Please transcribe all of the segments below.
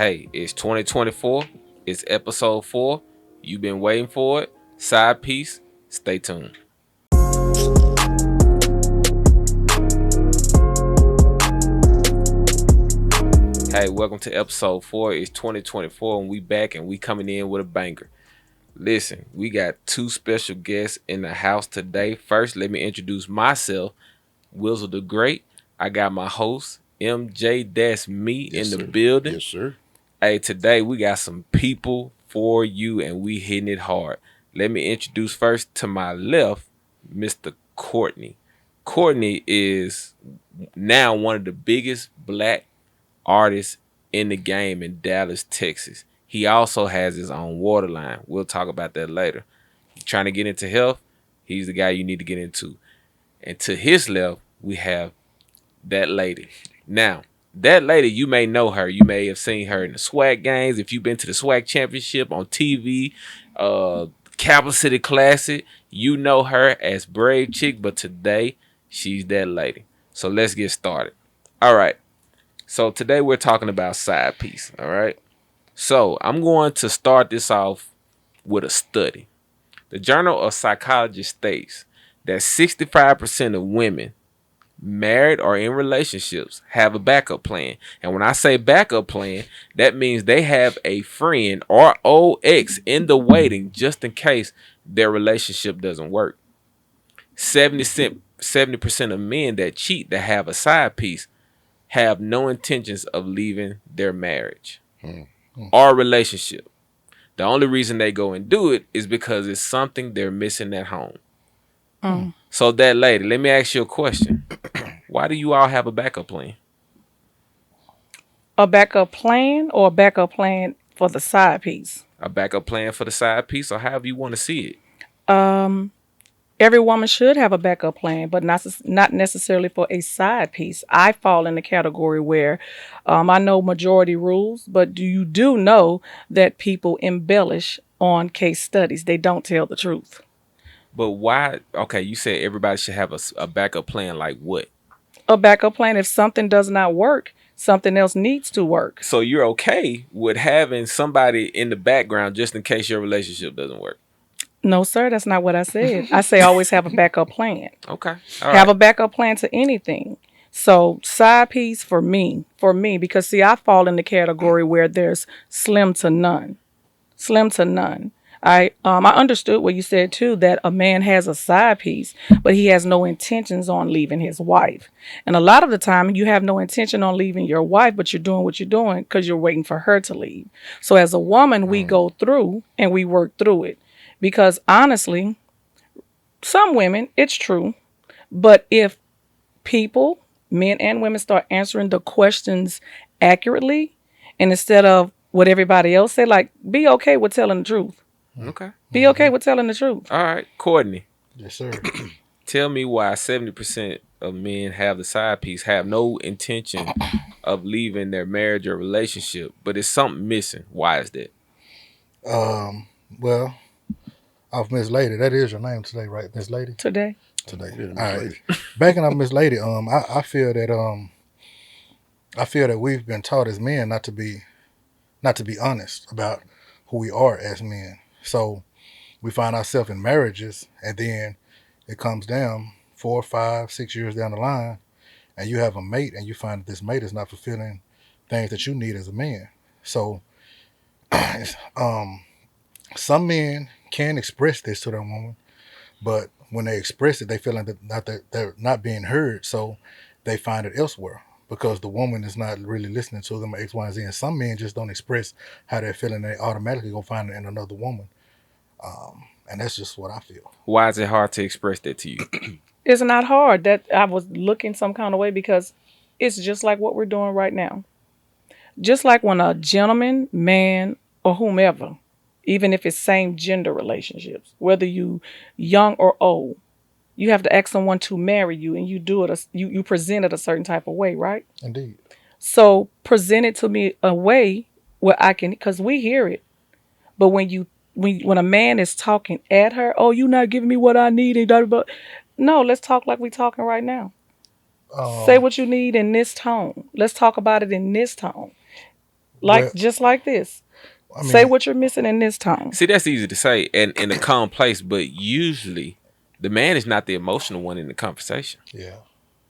Hey, it's 2024. It's episode 4. You've been waiting for it. Sidepiece. Stay tuned. Hey, welcome to episode 4. It's 2024 and we back and we coming in with a banger. Listen, we got 2 special guests in the house today. First, let me introduce myself, Wizzle the Great. I got my host, MJ, that's me Yes, in the sir. building. Yes, sir. Hey, today we got some people for you and we hitting it hard. Let me introduce first to my left, Mr. Courtney. Courtney is now one of the biggest black artists in the game in Dallas, Texas. He also has his own water line. We'll talk about that later. You're trying to get into health, he's the guy you need to get into. And to his left, we have that lady. Now, that lady, you may know her. You may have seen her in the swag games. If you've been to the swag championship on TV, Capital City Classic, you know her as Brave Chick. But today, she's that lady. So let's get started. All right. So today we're talking about Sidepiece. All right. So I'm going to start this off with a study. The Journal of Psychology states that 65% of women married or in relationships have a backup plan. And when I say backup plan, that means they have a friend or old ex in the waiting just in case their relationship doesn't work. 70% of men that cheat that have a side piece have no intentions of leaving their marriage or relationship. The only reason they go and do it is because it's something they're missing at home. So that lady, let me ask you a question. Why do you all have a backup plan? A backup plan or a backup plan for the side piece? A backup plan for the side piece or however you want to see it? Every woman should have a backup plan, but not necessarily for a side piece. I fall in the category where I know majority rules, but you do know that people embellish on case studies. They don't tell the truth. But why? Okay, you said everybody should have a backup plan like what? A backup plan, if something does not work, something else needs to work. So you're okay with having somebody in the background just in case your relationship doesn't work? No, sir, that's not what I said. I say always have a backup plan. Okay. All Have right. a backup plan to anything. So side piece for me, because see, I fall in the category where there's slim to none. I understood what you said too, that a man has a side piece, but he has no intentions on leaving his wife. And a lot of the time you have no intention on leaving your wife, but you're doing what you're doing because you're waiting for her to leave. So as a woman, we go through and we work through it. Because honestly, some women, it's true. But if people, men and women, start answering the questions accurately, and instead of what everybody else said, like, be okay with telling the truth. Okay. Be okay with telling the truth. All right. Courtney, Yes, sir. tell me why 70% of men have the side piece, have no intention of leaving their marriage or relationship, but it's something missing. Why is that? Well, off Miss Lady, that is your name today, right, Miss Lady? Today. Today. Yeah, All Miss right. Lady. Backing up Miss Lady, I feel that we've been taught as men not to be honest about who we are as men. So we find ourselves in marriages, and then it comes down 4, 5, 6 years down the line, and you have a mate, and you find that this mate is not fulfilling things that you need as a man. So, some men can express this to their woman, but when they express it, they feel like that they're not being heard, so they find it elsewhere because the woman is not really listening to them, X, Y, and Z. And some men just don't express how they're feeling; they automatically go find it in another woman, and that's just what I feel. Why is it hard to express that to you? It's not hard. That I was looking some kind of way because it's just like what we're doing right now. Just like when a gentleman, man, or whomever, even if it's same gender relationships, whether you young or old, you have to ask someone to marry you, and you do it. You present it a certain type of way, right? Indeed. So present it to me a way where I can, because we hear it. But when a man is talking at her, oh, you're not giving me what I need, and blah, blah, blah. No, let's talk like we're talking right now. Say what you need in this tone. Let's talk about it in this tone. Like Well, just like this. I Say mean, what you're missing in this tone. See, that's easy to say and in a calm place, but usually the man is not the emotional one in the conversation. yeah.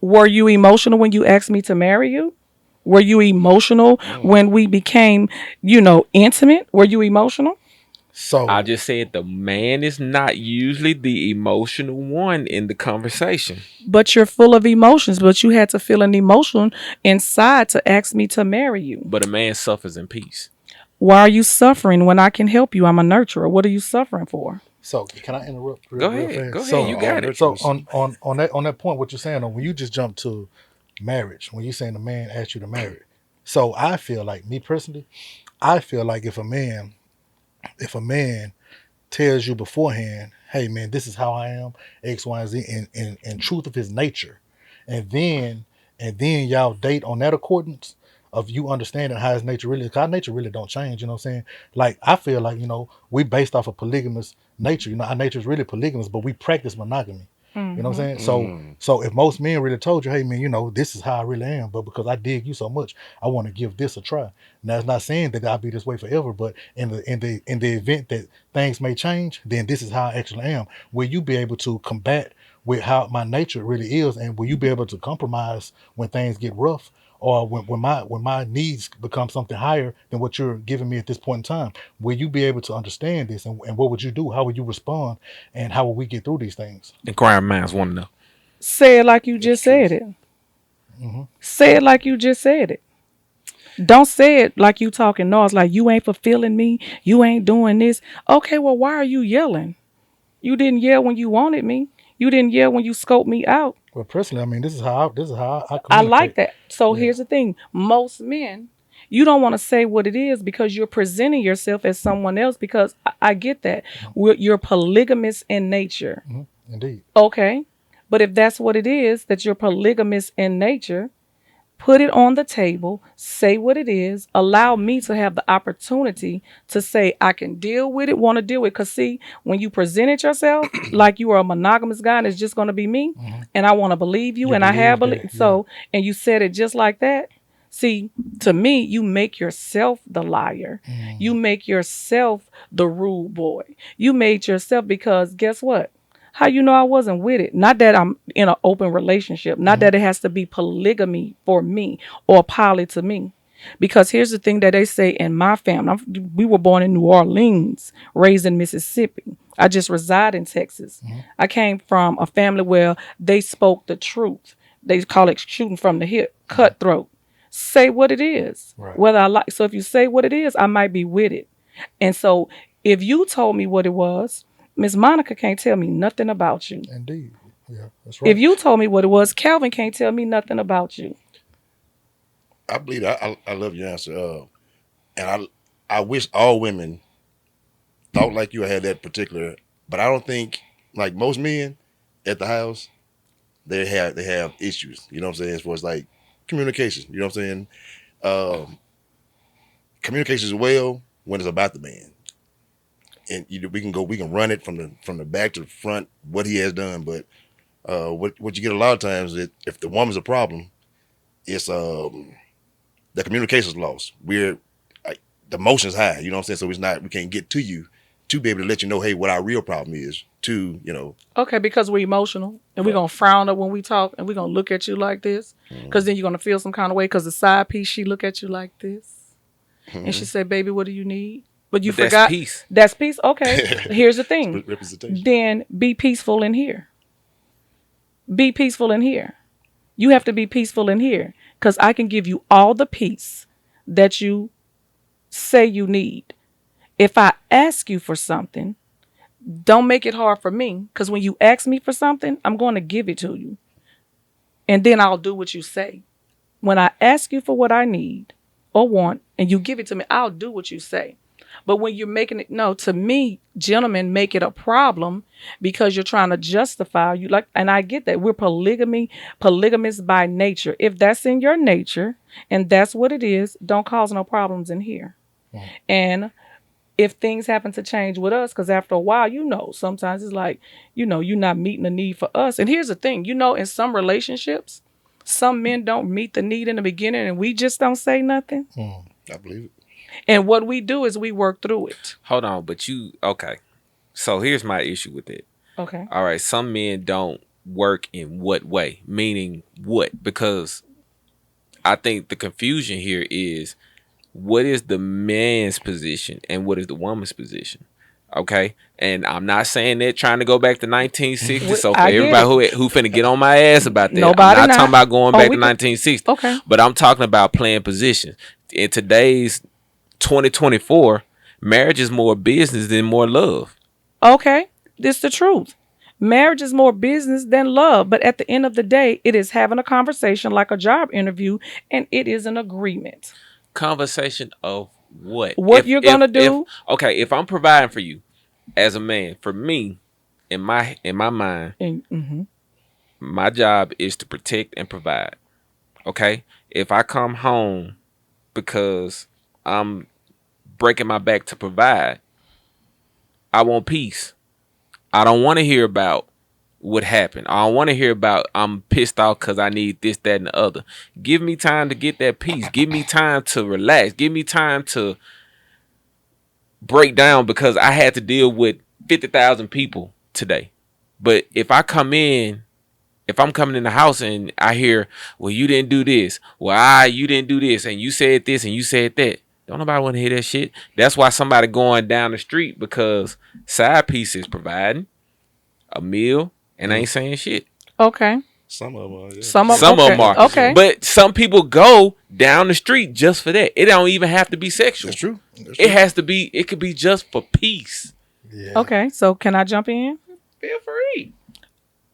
Were you emotional when you asked me to marry you? Were you emotional when we became, intimate? Were you emotional? I So, just said the man is not usually the emotional one in the conversation. But you're full of emotions, but you had to feel an emotion inside to ask me to marry you. But a man suffers in peace. Why are you suffering when I can help you? I'm a nurturer. What are you suffering for? so can I interrupt real, Go real ahead. fast? Go ahead. You So, got it. so on that point, what you're saying, when you just jump to marriage, when you're saying the man asked you to marry, so I feel like me personally, I feel like if a man tells you beforehand, hey man, this is how I am, X, Y, and Z, in truth of his nature, and then y'all date on that accordance of you understanding how his nature really is. 'Cause our nature really don't change, you know what I'm saying? Like I feel like, we based off of polygamous nature. Our nature is really polygamous, but we practice monogamy. You know what I'm saying? So if most men really told you, hey man, this is how I really am, but because I dig you so much, I want to give this a try. Now it's not saying that I'll be this way forever, but in the event that things may change, then this is how I actually am. Will you be able to combat with how my nature really is, and will you be able to compromise when things get rough? Or when my needs become something higher than what you're giving me at this point in time, will you be able to understand this, and what would you do? How would you respond, and how will we get through these things? Inquiring minds want to know. Say it like you That's just true. said it. Say it like you just said it. Don't say it like you talking noise, like you ain't fulfilling me, you ain't doing this. Okay, well, why are you yelling? You didn't yell when you wanted me. You didn't yell when you scoped me out. Well, personally, I mean, this is how I I like communicate. that. So Yeah. here's the thing. Most men, you don't want to say what it is because you're presenting yourself as someone else because I get that. You're polygamous in nature. Indeed. Okay. But if that's what it is, that you're polygamous in nature, put it on the table, say what it is, allow me to have the opportunity to say I can deal with it, want to deal with it. Because see, when you presented yourself like you are a monogamous guy and it's just going to be me, and I want to believe you, You and I have believe that, believed so, and you said it just like that. See, to me, you make yourself the liar. You make yourself the rude boy. You made yourself, because guess what? How you know I wasn't with it? Not that I'm in an open relationship. Not that it has to be polygamy for me or poly to me. Because here's the thing that they say in my family. We were born in New Orleans, raised in Mississippi. I just reside in Texas. I came from a family where they spoke the truth. They call it shooting from the hip, cutthroat. Say what it is. Right. Whether I like. So if you say what it is, I might be with it. And so if you told me what it was, Miss Monica can't tell me nothing about you. Indeed. Yeah, that's right. If you told me what it was, Calvin can't tell me nothing about you. I believe that. I love your answer. And I wish all women thought like you. I had that particular, but I don't think like most men at the house they have issues. You know what I'm saying? As far as like communication. You know what I'm saying? Um, Communication is well when it's about the man, and we can run it from the back to the front what he has done. But what you get a lot of times is if the woman's a problem, it's the communication's lost. We're like the emotion's high. You know what I'm saying? So we can't get to you to be able to let you know, hey, what our real problem is. Okay, because we're emotional and we're going to frown up when we talk and we're going to look at you like this because then you're going to feel some kind of way because the side piece, she look at you like this and she said, baby, what do you need? But you forgot. That's peace. That's peace. Okay. Here's the thing. representation. Then be peaceful in here. Be peaceful in here. You have to be peaceful in here because I can give you all the peace that you say you need. If I ask you for something, don't make it hard for me because when you ask me for something, I'm going to give it to you. And then I'll do what you say. When I ask you for what I need or want and you give it to me, I'll do what you say. But when you're making it, no, to me, gentlemen make it a problem because you're trying to justify you like, and I get that we're polygamous by nature. If that's in your nature and that's what it is, don't cause no problems in here. And if things happen to change with us, because after a while, sometimes it's like, you're not meeting the need for us. And here's the thing, in some relationships, some men don't meet the need in the beginning and we just don't say nothing. I believe it. And what we do is we work through it. Hold on, but okay. So here's my issue with it. Okay. All right, some men don't work in what way? Meaning what? Because I think the confusion here is what is the man's position and what is the woman's position? Okay, and I'm not saying that trying to go back to 1960. So for I get everybody it. who finna get on my ass about that, Nobody I'm not not. talking about going Oh, back to we could- 1960. Okay. But I'm talking about playing positions. In today's 2024, marriage is more business than more love. Okay. This the truth. Marriage is more business than love, but at the end of the day, it is having a conversation like a job interview, and it is an agreement. Conversation of what? What you're gonna do? Okay, if I'm providing for you as a man, for me, in my mind, And my job is to protect and provide. Okay? If I come home because I'm breaking my back to provide, I want peace. I don't want to hear about what happened. I don't want to hear about I'm pissed off because I need this, that, and the other. Give me time to get that peace. Give me time to relax. Give me time to break down because I had to deal with 50,000 people today. But if I'm coming in the house and I hear, well, you didn't do this. Well, you didn't do this. And you said this and you said that. Don't nobody want to hear that shit. That's why somebody going down the street because Sidepiece is providing a meal and ain't saying shit. okay. Some of them are. Yeah. Some of Some of okay. them are. Okay. But some people go down the street just for that. It don't even have to be sexual. That's true. That's It true. has to be, it could be just for peace. Yeah. Okay. So can I jump in? Feel free.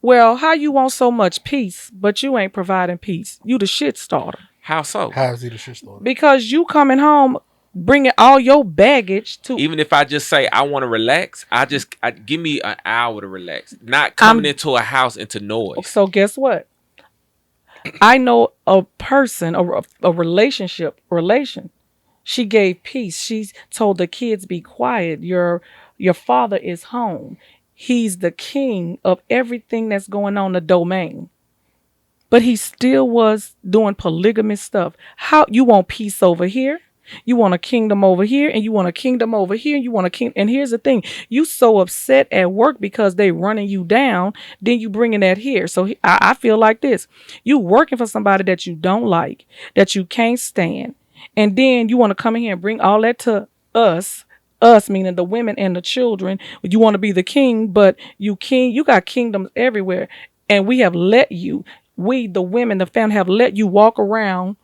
Well, how you want so much peace, but you ain't providing peace? You the shit starter. How so? How is he the shit starter? Because you coming home bringing all your baggage to. Even if I just say I want to relax, I give me an hour to relax. Not coming into a house into noise. So guess what? I know a person, a relation. She gave peace. She told the kids, "Be quiet. Your father is home. He's the king of everything that's going on in the domain." But he still was doing polygamous stuff. How you want peace over here? You want a kingdom over here, and you want a kingdom over here, and you want a king. And here's the thing: you so upset at work because they running you down, then you bringing that here. So I feel like this: you working for somebody that you don't like, that you can't stand, and then you want to come in here and bring all that to us. Us meaning the women and the children. You want to be the king, but you got kingdoms everywhere, and we have let you. We, the women, the family, have let you walk around.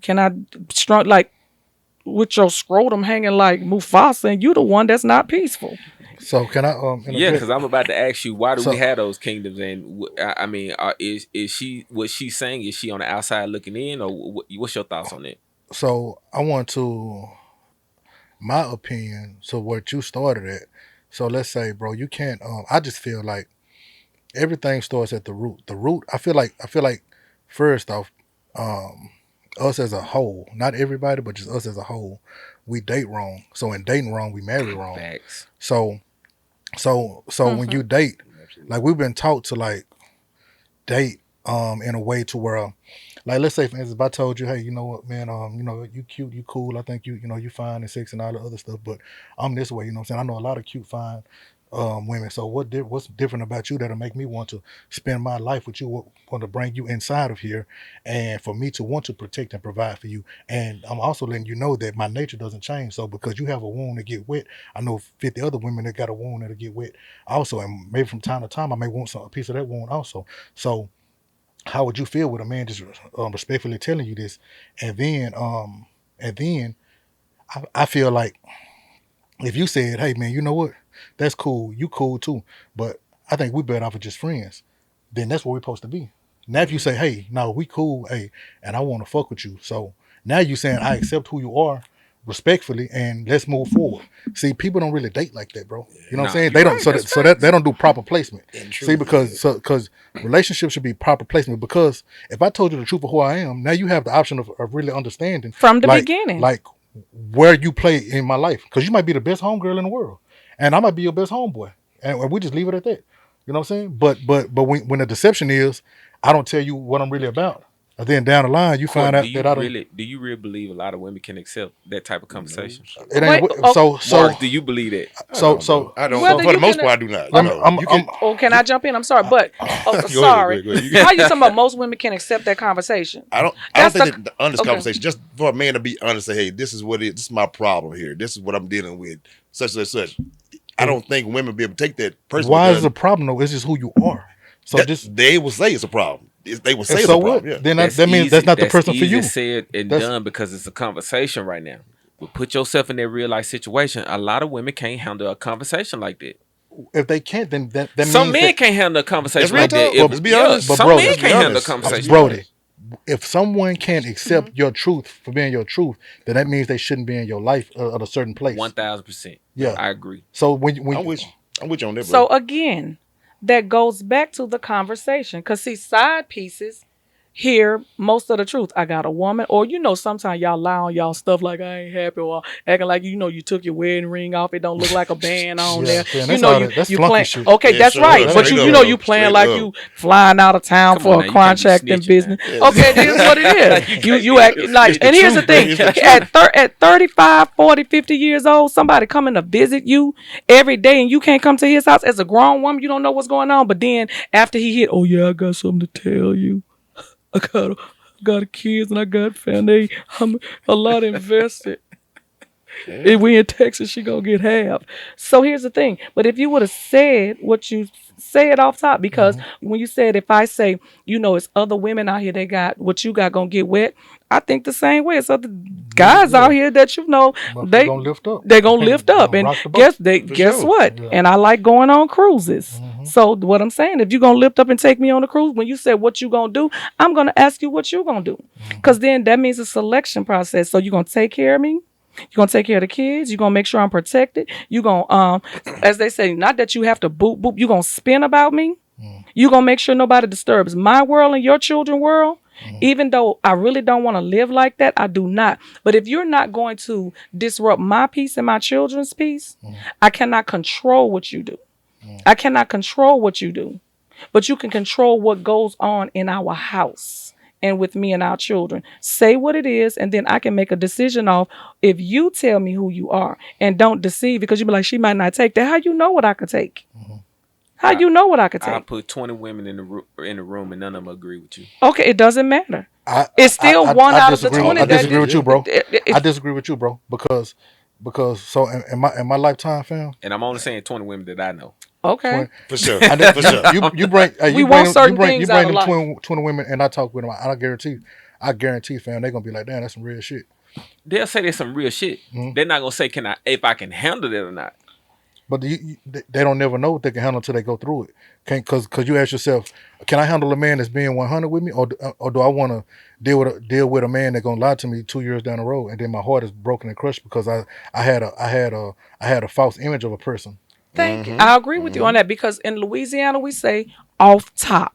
Can I strong like? With your scrotum hanging like Mufasa, and you the one that's not peaceful. So can I Yeah, because I'm about to ask you, why do So- we have those kingdoms? And I mean, is she what she's saying? Is she on the outside looking in, or what's your thoughts on it? So I want to my opinion. So what you started at. So let's say, bro, you can't. I just feel like everything starts at the root. The root. I feel like first off, us as a whole, not everybody, but just us as a whole, we date wrong. So in dating wrong, we marry wrong. Facts. So when you date, like we've been taught to like date in a way to where like let's say for instance if I told you, hey, you know what, man, you know, you cute, you cool, I think you know you fine and sex and all the other stuff, but I'm this way, you know what I'm saying? I know a lot of cute, fine women. So what's different about you that'll make me want to spend my life with you, want to bring you inside of here, and for me to want to protect and provide for you. And I'm also letting you know that my nature doesn't change. So because you have a wound to get wet, I know 50 other women that got a wound that'll get wet also, and maybe from time to time I may want a piece of that wound also. So how would you feel with a man just respectfully telling you this, and then I feel like if you said, hey man, you know what, that's cool, you cool too, but I think we better off as just friends, then that's where we're supposed to be. Now if you say, hey, no, we cool, hey, and I want to fuck with you, so now you saying I accept who you are respectfully and let's move forward. See, people don't really date like that, bro. You know what I'm saying? They don't. So that they don't do proper placement. See, because relationships should be proper placement. Because if I told you the truth of who I am, now you have the option of really understanding From the beginning. like where you play in my life. Because you might be the best homegirl in the world, and I might be your best homeboy, and we just leave it at that. You know what I'm saying? But when the deception is, I don't tell you what I'm really about. And then down the line, you find Courtney, out that I don't. do you really believe a lot of women can accept that type of conversation? It Wait, ain't oh, Mark, do you believe that? I don't. whether For the you most can, part, I do not. let me. No, you can. oh, can I jump in? I'm sorry, but Go ahead. sorry. Go ahead. You How can. you talking about most women can accept that conversation? I don't That's think the- that the honest okay. conversation, just for a man to be honest, say, hey, this is what it is. This is my problem here. This is what I'm dealing with. Such. I don't think women be able to take that personally. Why is because it a problem though? It's just who you are. So just they will say it's a problem. They will say and it's so a what? problem. Yeah. Then that means that's not the person for easy you. said and That's- done because it's a conversation right now. But put yourself in that real life situation. A lot of women can't handle a conversation like that. If they can't, then that Some means men that, can't handle a conversation That's like real that. talk. Let's be honest. But Some bro, men let's be can't handle a honest. conversation. Brody, if someone can't accept your truth for being your truth, then that means they shouldn't be in your life at a certain place. 1000%. Yeah. I agree. So when I'm with you. I'm with you on that, So bro. again, that goes back to the conversation. Because see, side pieces hear most of the truth. I got a woman, or sometimes y'all lie on y'all stuff like I ain't happy, or acting like you took your wedding ring off. It don't look like a band on Yeah, there. man, that's all that- that's you flunky playing. shit. Okay, Yeah, that's sure right. is. But Straight you up, know bro. you playing Straight like up. you flying out of town Come for on a now, you can't be contracting snitching business. now. Okay, it is what it is. you acting like. And here's the thing: It's the at 35, 40, 50 years old, somebody coming to visit you every day, and you can't come to his house as a grown woman. You don't know what's going on. But then after he hit, oh yeah, I got something to tell you. I got kids and I got family. I'm a lot invested. If we in Texas, she gonna get half. So here's the thing. But if you would have said what you said off top, because when you said if I say, it's other women out here, they got what you got gonna get wet. I think the same way. It's other guys out here that But they gonna lift up. They're gonna lift up, and Rock the boat. guess sure. what? Yeah. And I like going on cruises. So what I'm saying, if you're gonna lift up and take me on a cruise, when you said what you gonna do, I'm gonna ask you what you gonna do, because then that means a selection process. So you're gonna take care of me. You're gonna take care of the kids. You're gonna make sure I'm protected. You're gonna, as they say, not that you have to boop boop. You're gonna spin about me. You're gonna make sure nobody disturbs my world and your children's world. Even though I really don't want to live like that, I do not. But if you're not going to disrupt my peace and my children's peace, I cannot control what you do. I cannot control what you do. But you can control what goes on in our house and with me and our children. Say what it is, and then I can make a decision off if you tell me who you are and don't deceive, because you be like, she might not take that. How you know what I could take? How you know what I could I take? put 20 women in the room and none of them agree with you. Okay, it doesn't matter. I- It's still I- one I out of the disagree- 20 I that disagree with you, bro. If- I disagree with you, bro, because so in my lifetime, fam. And I'm only saying 20 women that I know. Okay. For sure. I know- For sure. You bring We you want bring certain you bring things you bring out them of 20 women, and I talk with them. I guarantee, fam, they're gonna be like, damn, that's some real shit. They'll say there's some real shit. They're not gonna say if I can handle it or not. But they don't never know what they can handle until they go through it. Because you ask yourself, can I handle a man that's being 100 with me, or do I want to deal with a man that's gonna lie to me 2 years down the road, and then my heart is broken and crushed because I had a false image of a person. Thank you. I agree with you on that, because in Louisiana we say off top.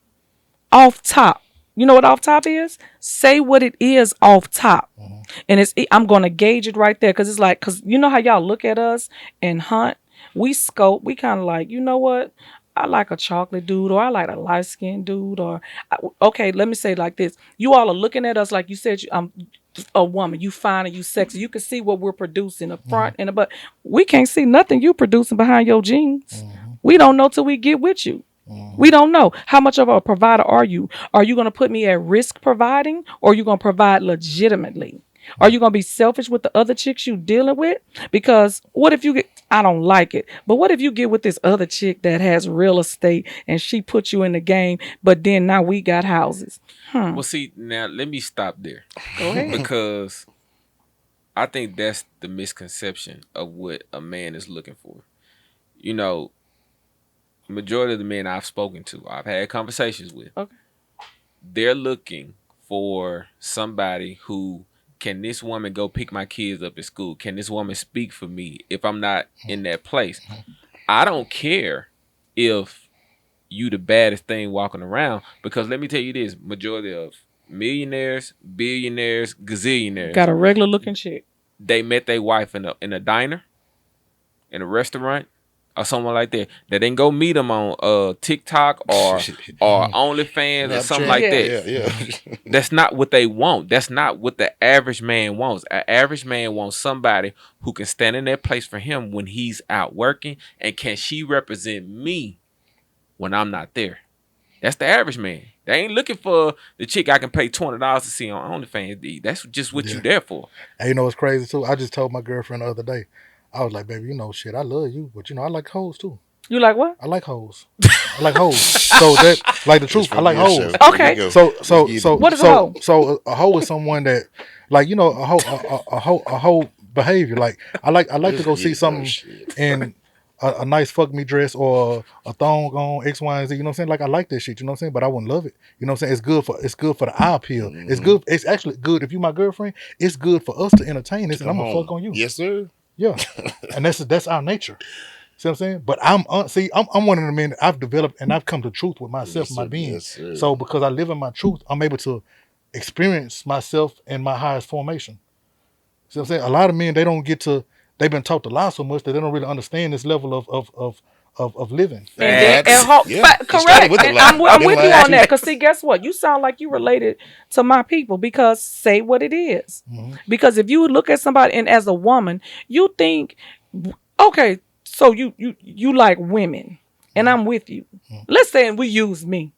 Off top. You know what off top is? Say what it is off top. And I'm going to gauge it right there, because it's like, because you know how y'all look at us and hunt? We scope, we kind of like, you know what? I like a chocolate dude, or I like a light-skinned dude, or okay, let me say it like this. You all are looking at us like you said I'm a woman. You fine and you sexy. You can see what we're producing up front and but we can't see nothing you producing behind your jeans. We don't know till we get with you. We don't know. How much of a provider are you? Are you going to put me at risk providing, or are you going to provide legitimately? Are you going to be selfish with the other chicks you dealing with? Because what if you get, I don't like it, but what if you get with this other chick that has real estate and she put you in the game, but then now we got houses? Well, see, now let me stop there. Go ahead. Because I think that's the misconception of what a man is looking for. You know, majority of the men I've spoken to, I've had conversations with, Okay. they're looking for somebody who, can this woman go pick my kids up at school? Can this woman speak for me if I'm not in that place? I don't care if you the baddest thing walking around, because let me tell you this, majority of millionaires, billionaires, gazillionaires, Got a regular looking chick. they met their wife in a diner, in a restaurant, or someone like that, that then go meet them on TikTok or OnlyFans or something Snapchat. like Yes. that. Yeah. That's not what they want. That's not what the average man wants. An average man wants somebody who can stand in that place for him when he's out working, and can she represent me when I'm not there? That's the average man. They ain't looking for the chick I can pay $20 to see on OnlyFans. That's just what you there for. And you know what's crazy too? I just told my girlfriend the other day. I was like, baby, you know, shit, I love you, but you know, I like hoes too. You like what? I like hoes. I like hoes. So that, like the truth, I like hoes. Okay. So a hoe is someone that, like, you know, a hoe behavior. Like I like to go see something in a nice fuck me dress or a thong on X, Y, and Z. You know what I'm saying? Like I like that shit. You know what I'm saying? But I wouldn't love it. You know what I'm saying? It's good for the eye appeal. Mm-hmm. It's good. It's actually good if you my girlfriend. It's good for us to entertain this, and I'm gonna fuck on you. Yes, sir. Yeah, and that's our nature. See what I'm saying? But I'm one of the men that I've developed and I've come to truth with myself, Yes, my sir. being. Yes, sir. So because I live in my truth, I'm able to experience myself in my highest formation. See what I'm saying? A lot of men they've been taught to lie so much that they don't really understand this level of living. Correct. And I'm with you on that. Because see, guess what? You sound like you related to my people, because say what it is. Mm-hmm. Because if you look at somebody and as a woman, you think, okay, so you like women, and I'm with you. Let's say we use me.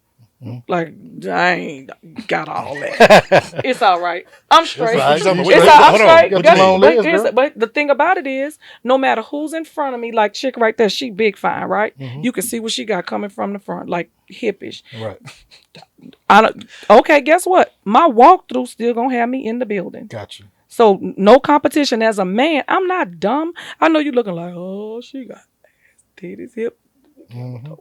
Like, I ain't got all that. It's all right. I'm straight. I'm straight. But the thing about it is, no matter who's in front of me, like chick right there, she big fine, right? Mm-hmm. You can see what she got coming from the front, like hippish. Right. Okay, guess what? My walkthrough still gonna have me in the building. Got you. So no competition as a man. I'm not dumb. I know you looking like, oh, she got titties, hip. Mm-hmm.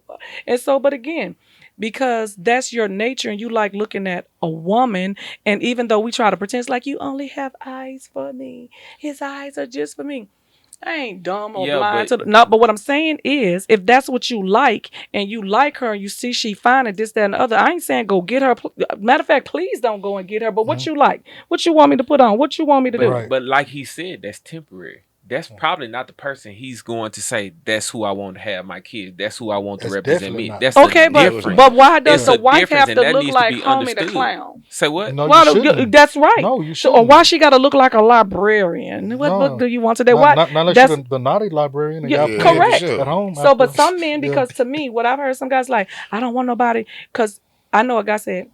And so, but again, because that's your nature and you like looking at a woman, and even though we try to pretend it's like you only have eyes for me, his eyes are just for me. I ain't dumb or blind to no, but what I'm saying is, if that's what you like and you like her and you see she fine and this, that, and the other, I ain't saying go get her. Matter of fact, please don't go and get her. But what you like? What you want me to put on? What you want me to do? But like he said, that's temporary. That's probably not the person he's going to say, that's who I want to have my kids. That's who I want to represent me. That's okay, but why does the wife have to look like Homie the Clown? Say what? No, that's right. No, you shouldn't. Or why she got to look like a librarian? What book do you want today? Not unless you're the naughty librarian. And correct. At home. So, but some men, because to me, what I've heard some guys like, I don't want nobody, because I know a guy said,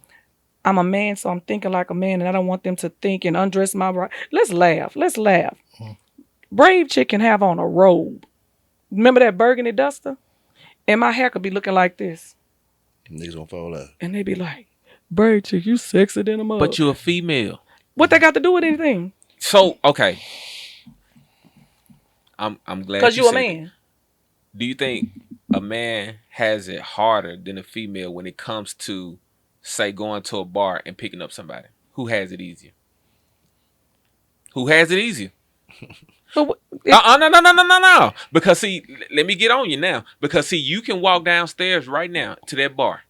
I'm a man, so I'm thinking like a man, and I don't want them to think and undress my bride. Let's laugh. Brave chick can have on a robe. Remember that burgundy duster? And my hair could be looking like this. Niggas gonna fall out. And they be like, Brave chick, you sexy than a mother. But you're a female. What they got to do with anything? So, okay. I'm glad because you're a man. Do you think a man has it harder than a female when it comes to, say, going to a bar and picking up somebody? Who has it easier? No. Because see, let me get on you now. Because see, you can walk downstairs right now to that bar,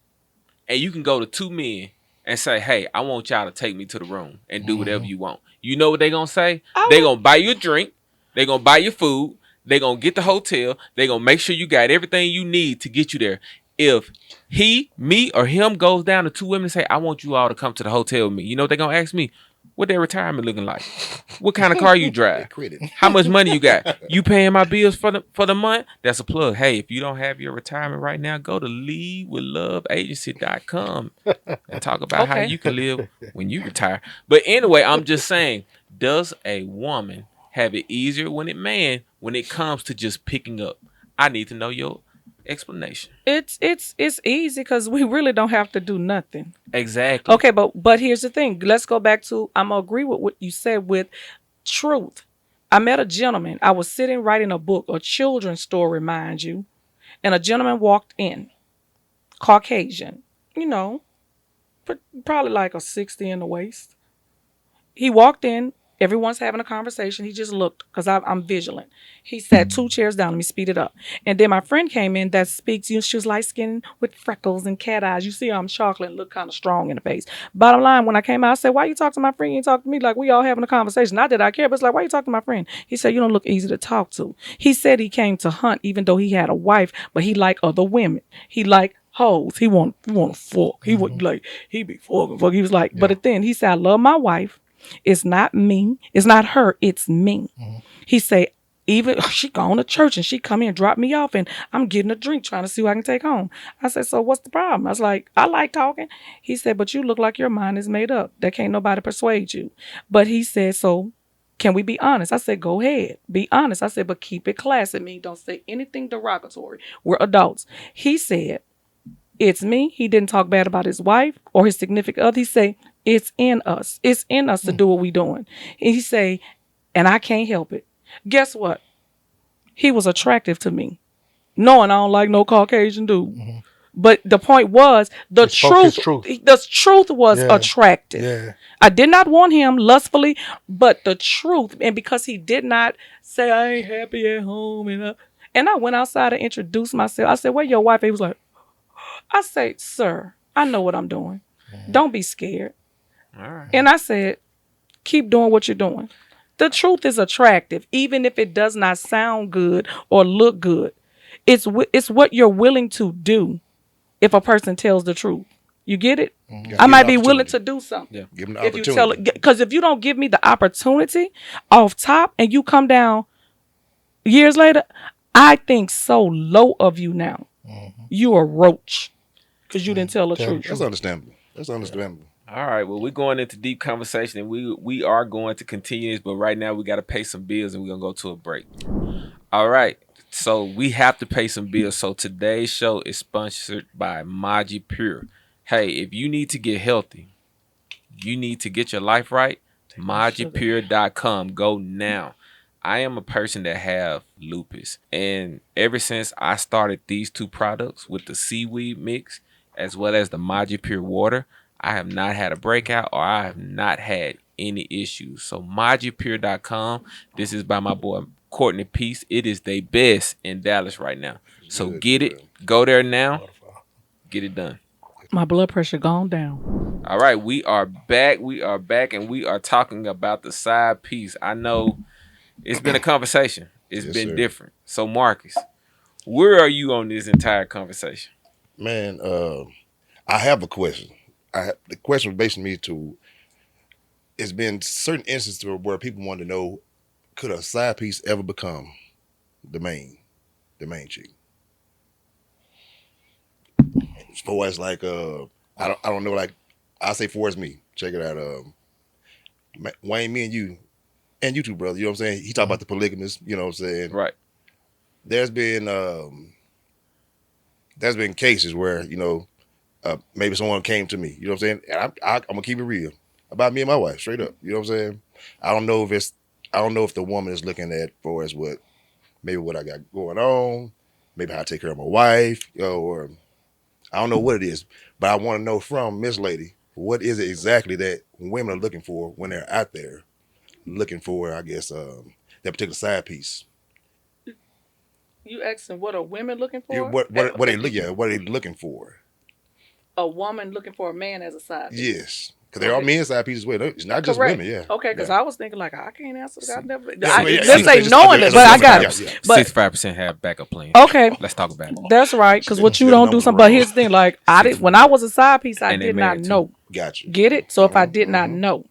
and you can go to two men and say, "Hey, I want y'all to take me to the room and do whatever you want." You know what they gonna say? They gonna buy you a drink. They gonna buy you food. They gonna get the hotel. They gonna make sure you got everything you need to get you there. If he, me, or him goes down to two women and say, "I want you all to come to the hotel with me," you know what they gonna ask me? What their retirement looking like? What kind of car you drive? How much money you got? You paying my bills for the month? That's a plug. Hey, if you don't have your retirement right now, go to leadwithloveagency.com and talk about how you can live when you retire. But anyway, I'm just saying, does a woman have it easier when it comes to just picking up? I need to know your explanation. It's easy because we really don't have to do nothing. Exactly. Okay, but here's the thing. Let's go back to, I'm gonna agree with what you said with truth. I met a gentleman. I was sitting writing a book, a children's story, mind you, and a gentleman walked in, Caucasian, probably like a 60 in the waist. He walked in Everyone's having a conversation. He just looked because I'm vigilant. He sat 2 chairs down. Let me speed it up. And then my friend came in that speaks. She was light skinned with freckles and cat eyes. You see, I'm chocolate and look kind of strong in the face. Bottom line, when I came out, I said, "Why you talk to my friend? You ain't talk to me like we all having a conversation." Not that I care, but it's like, "Why you talk to my friend?" He said, "You don't look easy to talk to." He said he came to hunt, even though he had a wife, but he liked other women. He liked hoes. He want to fuck. He would like he be fucking. He was like, but then he said, "I love my wife. It's not me. It's not her. It's me." He say, even she gone to church and she come in and drop me off and I'm getting a drink trying to see who I can take home. I said, "So what's the problem?" I was like, "I like talking." He said, "But you look like your mind is made up. There can't nobody persuade you." But he said, "So can we be honest?" I said, "Go ahead. Be honest." I said, "But keep it classy. Me, don't say anything derogatory. We're adults." He said, "It's me." He didn't talk bad about his wife or his significant other. He say, "It's in us. It's in us to do what we doing." And he say, "And I can't help it." Guess what? He was attractive to me, knowing I don't like no Caucasian dude. But the point was, the He spoke his truth, truth. the truth was Yeah. attractive. Yeah. I did not want him lustfully, but the truth, and because he did not say, "I ain't happy at home," and I went outside and introduced myself. I said, "Where your wife?" He was like, I say, "Sir, I know what I'm doing. Don't be scared." All right. And I said, "Keep doing what you're doing." The truth is attractive, even if it does not sound good or look good. It's what you're willing to do if a person tells the truth. You get it? I might be willing to do something. Yeah. Give them the If you tell opportunity. it, because if you don't give me the opportunity off top and you come down years later, I think so low of you now. You a roach because you didn't tell the Tell the truth. That's understandable. That's understandable. All right. Well, we're going into deep conversation, and we are going to continue this, but right now we got to pay some bills, and we're gonna go to a break. All right. So we have to pay some bills. So today's show is sponsored by Maji Pure. Hey, if you need to get healthy, you need to get your life right, MajiPure.com. Go now. I am a person that have lupus, and ever since I started these two products with the seaweed mix as well as the Maji Pure water, I have not had a breakout or I have not had any issues. So MajiPure.com. This is by my boy Courtney Peace. It is the best in Dallas right now. So Good, get good. it. Go there now. Get it done. My blood pressure gone down. All right, we are back. We are back, and we are talking about the side piece. I know it's been a conversation. It's Yes, been sir. different. So, Marcus, where are you on this entire conversation? Man, I have a question. The question was basically to. It's been certain instances where people want to know, could a side piece ever become the main chick? As far as like, I don't know. Like, I say, for as me, check it out. Wayne, me and you too, brother. You know what I'm saying? He talked about the polygamous. You know what I'm saying? Right. There's been cases where maybe someone came to me. You know what I'm saying? And I'm gonna keep it real about me and my wife, straight up. You know what I'm saying? I don't know if the woman is looking at for as what I got going on, maybe how I take care of my wife, or I don't know what it is, but I want to know from Miss Lady, what is it exactly that women are looking for when they're out there looking for, I guess, that particular side piece. You asking what are women looking for? What they look at? What are they looking for? A woman looking for a man as a side piece. Yes, because there are men side pieces as well. It's not just Correct. women. Yeah. Okay, because Yeah. I was thinking like I can't answer. I never. Yeah, This yeah, ain't just- knowing it, but I got yeah, it. yeah. But 65% have backup plans. okay, Let's talk about it. that's right. Because what you Still don't do numbers something. But wrong. here's the thing: like I did when I was a side piece, I And they did not married, too. know. Gotcha. Get it? So if I did not know,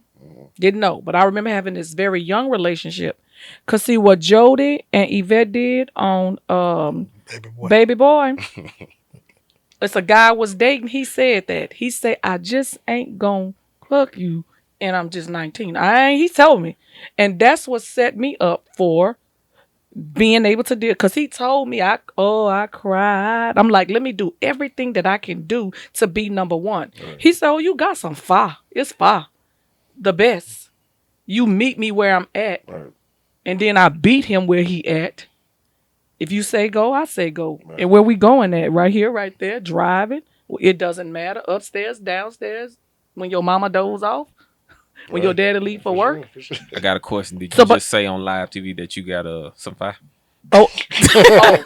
didn't know. But I remember having this very young relationship. Cause see what Jody and Yvette did on Baby boy. Baby Boy. It's a guy I was dating. He said that. He said, "I just ain't gonna fuck you, and I'm just 19." He told me, and that's what set me up for being able to do. Cause he told me, I cried. I'm like, let me do everything that I can do to be number one. Right. He said, "Oh, you got some fire. It's fire, the best. You meet me where I'm at." Right. And then I beat him where he at. If you say go, I say go. Right. And where we going at? Right here, right there, driving. It doesn't matter. Upstairs, downstairs. When your mama doze off, when your daddy leave for work. Sure. I got a question. Did So, you but just say on live TV that you got some fire? oh, oh,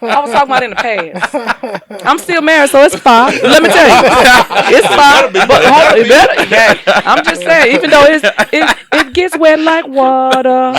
I was talking about in the past. I'm still married, so it's fine. Let me tell you, it's fine. But it better. Yeah, I'm just saying, even though it gets wet like water,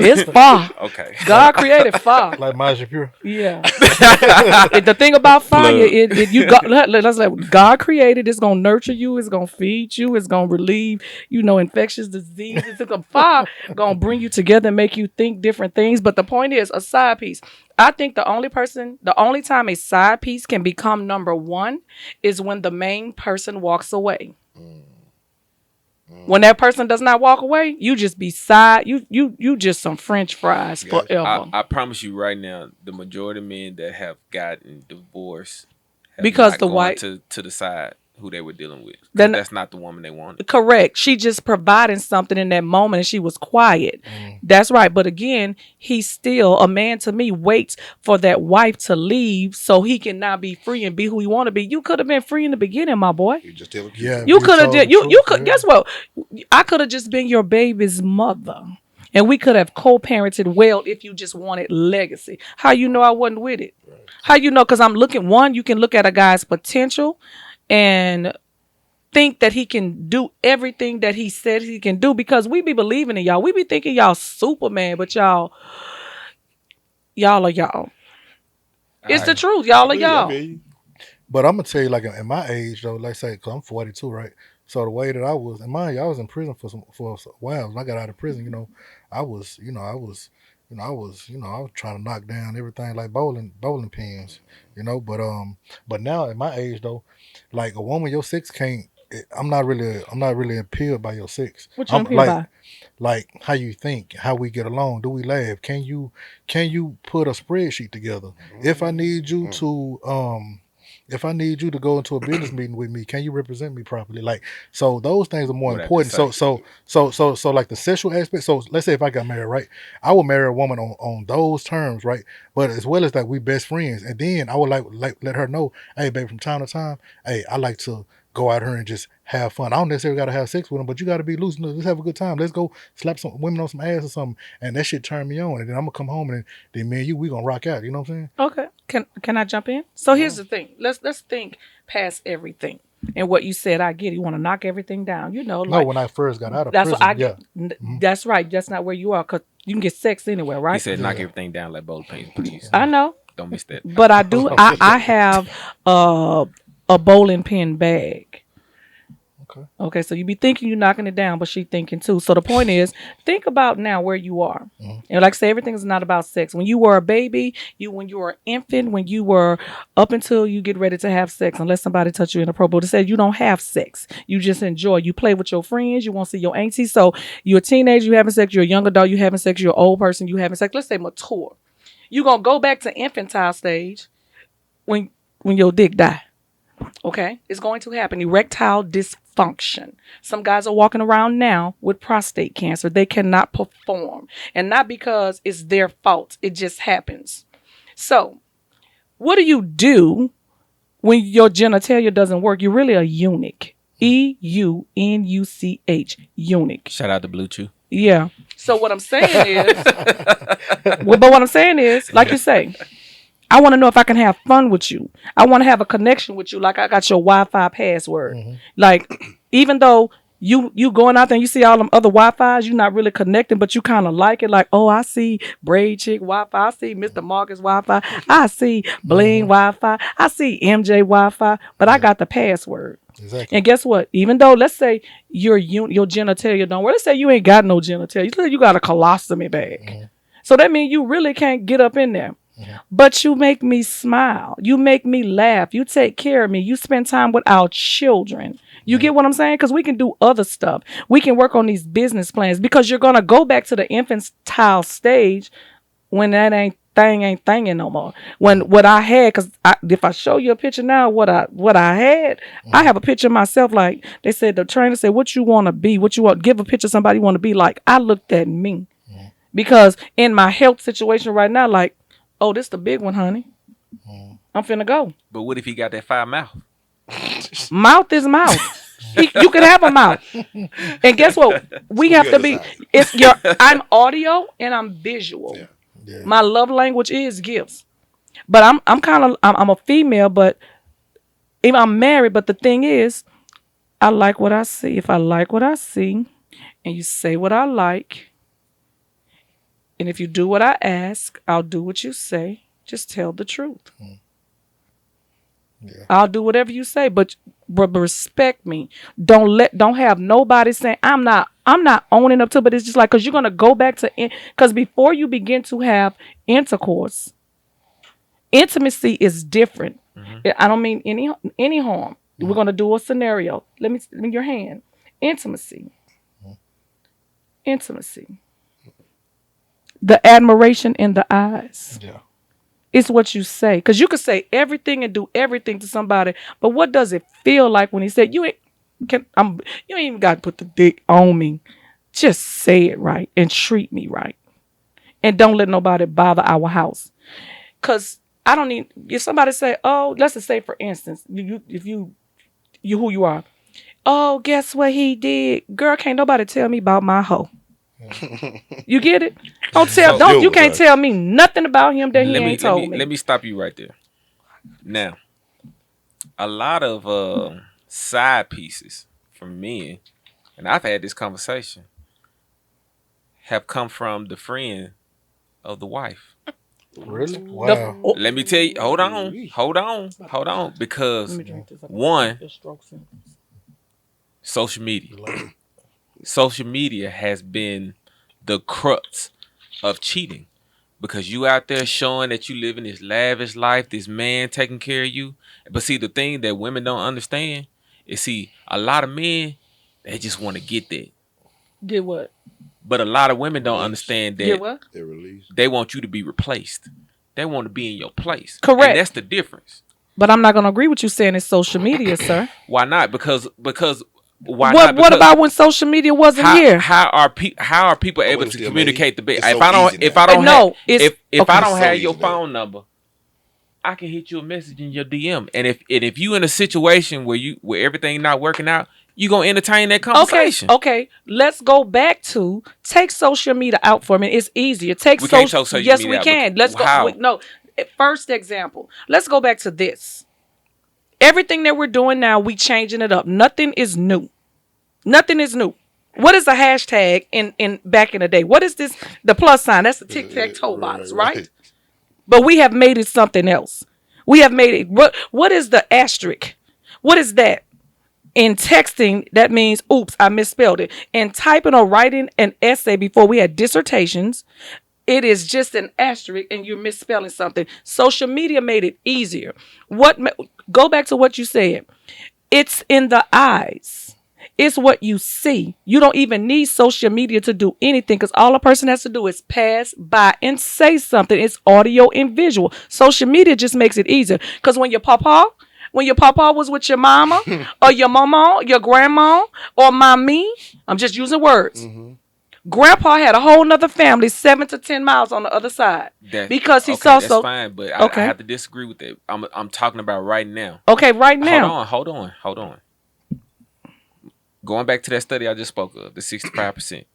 it's fire. Okay. God created fire. Like Maja Pure. Yeah. The thing about fire, let's let God created. It's gonna nurture you. It's gonna feed you. It's gonna relieve, infectious diseases. It's a fire gonna bring you together and make you think different things. But the point is, a side piece. I think the only time a side piece can become number one is when the main person walks away. When that person does not walk away, you just be side. You just some French fries forever. I promise you right now, the majority of men that have gotten divorced have Because not the gone wife to the side who they were dealing with. 'Cause Then- that's not the woman they wanted. Correct. She just providing something in that moment and she was quiet. That's right. But again, a man to me waits for that wife to leave so he can now be free and be who he want to be. You could have been free in the beginning, my boy. You just tell the truth. Yeah. You could have told did the you truth, could yeah. guess what? I could have just been your baby's mother. And we could have co-parented well if you just wanted legacy. How you know I wasn't with it? How you know? Because you can look at a guy's potential and think that he can do everything that he said he can do, because we be believing in y'all. We be thinking y'all Superman, but y'all are y'all. It's the truth. Y'all are y'all. But I'm gonna tell you, like in my age though, like say, cause I'm 42, right? So the way that I was, and mind you, I was in prison for a while. When I got out of prison, I was trying to knock down everything like bowling pins, But now at my age though, like a woman your six can't. I'm not really appealed by your six. What you I'm appeal like, by? Like how you think, how we get along, do we laugh? Can you put a spreadsheet together? If I need you to go into a business meeting with me, can you represent me properly? Like, so those things are more What I important. can So like the sexual aspect. So let's say if I got married, right? I would marry a woman on those terms, right? But as well as that, we best friends, and then I would like let her know, hey, baby, from time to time, hey, I like to go out here and just have fun. I don't necessarily got to have sex with them, but you got to be loose. Let's have a good time. Let's go slap some women on some ass or something, and that shit turn me on. And then I'm gonna come home and then me and you, we gonna rock out. You know what I'm saying? Okay. Can I jump in? So here's the thing. Let's think past everything. And what you said, I get. You want to knock everything down. No, Like, when I first got out of that's prison, what I get. That's right. That's not where you are, because you can get sex anywhere, right? He said, knock everything down like bowling pins, please. I know. Don't miss that. But I do. I have a bowling pin bag. Okay, so you be thinking you're knocking it down, but she thinking too. So the point is, think about now where you are. And like I say, everything is not about sex. When you were a baby, when you were an infant, when you were up until you get ready to have sex, unless somebody touch you inappropriate, it says you don't have sex. You just enjoy. You play with your friends. You want to see your auntie. So you're a teenager, you having sex. You're a young adult, you having sex. You're an old person, you having sex. Let's say mature. You're going to go back to infantile stage when your dick die. Okay, it's going to happen. Erectile dysfunction. Some guys are walking around now with prostate cancer. They cannot perform. And not because it's their fault. It just happens. So, what do you do when your genitalia doesn't work? You're really a eunuch. EUNUCH. Eunuch. Shout out to Blue Chew. Yeah. So what I'm saying is, like you say, I want to know if I can have fun with you. I want to have a connection with you. Like I got your Wi-Fi password. Like, even though you going out there and you see all them other Wi-Fis, you're not really connecting, but you kind of like it. Like, oh, I see Braid Chick Wi-Fi. I see Mr. Marcus Wi-Fi. I see Bling Wi-Fi. I see MJ Wi-Fi. But I got the password. Exactly. And guess what? Even though, let's say your genitalia don't work. Let's say you ain't got no genitalia. Let's say you got a colostomy bag. So that means you really can't get up in there. But you make me smile. You make me laugh. You take care of me. You spend time with our children. You get what I'm saying? Because we can do other stuff. We can work on these business plans, because you're going to go back to the infantile stage when that ain't thinging no more. When what I had, because if I show you a picture now, what I had, I have a picture of myself. Like they said, the trainer said, what you want to be, give a picture of somebody you want to be like. I looked at me because in my health situation right now, like, oh, this the big one, honey. I'm finna go. But what if he got that fire mouth? Mouth is mouth. You can have a mouth. And guess what? We Who have the to other be. side? It's your. I'm audio and I'm visual. Yeah. Yeah. My love language is gifts. But I'm kind of I'm a female, but if I'm married. But the thing is, I like what I see. If I like what I see, and you say what I like, and if you do what I ask, I'll do what you say. Just tell the truth. Yeah. I'll do whatever you say, but respect me. Don't have nobody saying I'm not owning up to. But it's just like because you're gonna go back to because before you begin to have intercourse, intimacy is different. I don't mean any harm. We're gonna do a scenario. Let me your hand. Intimacy. Intimacy. The admiration in the eyes. Yeah. It's what you say. Because you could say everything and do everything to somebody, but what does it feel like when he said you ain't even got to put the dick on me. Just say it right and treat me right. And don't let nobody bother our house. Cause I don't need if somebody say, oh, let's just say for instance, if you who you are. Oh, guess what he did? Girl, can't nobody tell me about my hoe. You get it? So- You can't tell me nothing about him that he ain't told me. Let me stop you right there. Now, a lot of side pieces from men, and I've had this conversation, have come from the friend of the wife. Really? Wow. Let me tell you, hold on, because one, social media. Social media has been the crux of cheating because you out there showing that you living this lavish life, this man taking care of you. But see, the thing that women don't understand is, see, a lot of men, they just want to get that. Get what? But a lot of women don't understand that Get what? They're released. they want you to be replaced. They want to be in your place. Correct. And that's the difference. But I'm not gonna agree with you saying it's social media, sir. Why not? Because why What not? what Because about when social media wasn't here? How are people able it's to still communicate the made. bit? It's If so I don't, easy if now. I don't, No, have, it's if okay. I don't So have easy your now. phone number, I can hit you a message in your DM. And if you in a situation where everything not working out, you gonna entertain that conversation. Okay. Let's go back to take social media out for a minute. It's easier. Take We can't social. take social Yes, media we out, can. but Let's go. how? Wait, no. First example. Let's go back to this. Everything that we're doing now, we changing it up. Nothing is new. Nothing is new. What is a hashtag in back in the day? What is this? The plus sign. That's the tic-tac-toe box, right? But we have made it something else. We have made it. What is the asterisk? What is that? In texting, that means, oops, I misspelled it. In typing or writing an essay before we had dissertations, it is just an asterisk and you're misspelling something. Social media made it easier. Go back to what you said. It's in the eyes. It's what you see. You don't even need social media to do anything because all a person has to do is pass by and say something. It's audio and visual. Social media just makes it easier because when your papa was with your mama or your mama, your grandma or mommy, I'm just using words. Grandpa had a whole nother family 7 to 10 miles on the other side because he saw That's so. fine, but I Okay. have to disagree with that. I'm talking about right now. Okay, right now. Hold on. Going back to that study I just spoke of, the 65%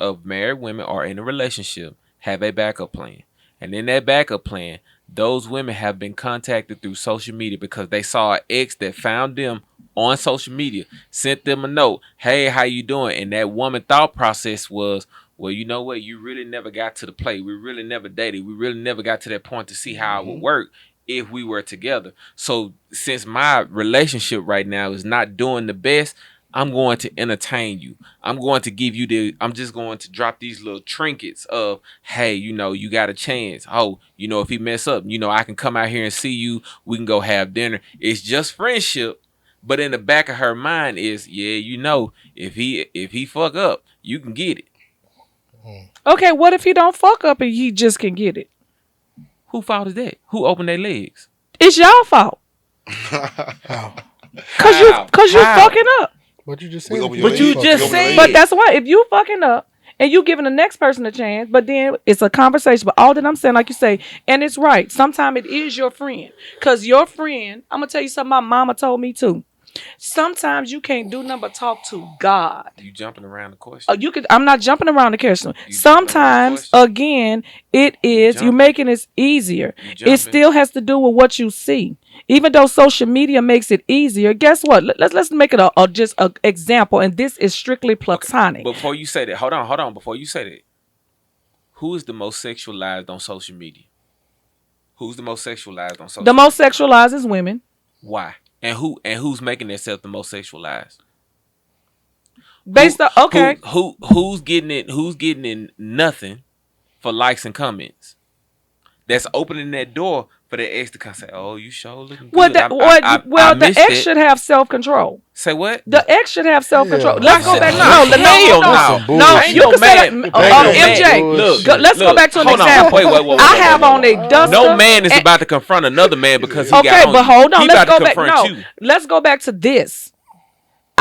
of married women are in a relationship have a backup plan. And in that backup plan, those women have been contacted through social media because they saw an ex that found them on social media, sent them a note, hey, how you doing? And that woman thought process was, well, you know what? You really never got to the play. We really never dated. We really never got to that point to see how it would work if we were together. So since my relationship right now is not doing the best, I'm going to entertain you. I'm just going to drop these little trinkets of, hey, you got a chance. Oh, if he mess up, I can come out here and see you. We can go have dinner. It's just friendship. But in the back of her mind is, yeah, if he fuck up, you can get it. Okay, what if he don't fuck up and he just can get it? Who fault is that? Who opened their legs? It's y'all fault. How? Cause you fucking up. What you just We said. open if your But you legs. fuck just up. open your said- But legs. that's why if you fucking up and you giving the next person a chance, but then it's a conversation. But all that I'm saying, like you say, and it's right. Sometimes it is your friend. Cause your friend, I'm gonna tell you something my mama told me too. Sometimes you can't do nothing but talk to God. You jumping around the question. You could. I'm not jumping around the question. You jumping around the Sometimes, question. again, it is you jumping. making it easier. You It jumping. still has to do with what you see. Even though social media makes it easier, guess what? Let's make it just a example, and this is strictly platonic. Before you say that, hold on. Before you say that, who is the most sexualized on social media? Who's the most sexualized on social? The most sexualized is women. Why? And who's making themselves the most sexualized? Based on okay. Who's getting it? Who's getting in nothing for likes and comments? That's opening that door for the ex to come say, "Oh, you sure looking good." Well, I the missed ex it. should have self control. Say what? The ex should have self control. Yeah. Let's go I back. said, No, hell hold on. no. No, Ain't you no can say man- that. ain't no MJ, man- look, let's go look, back to an hold on. example. Wait, I have on a duster. No man is and- about to confront another man because he Okay, got on but you. hold on. He Let's about to go back. confront No, you. let's go back to this.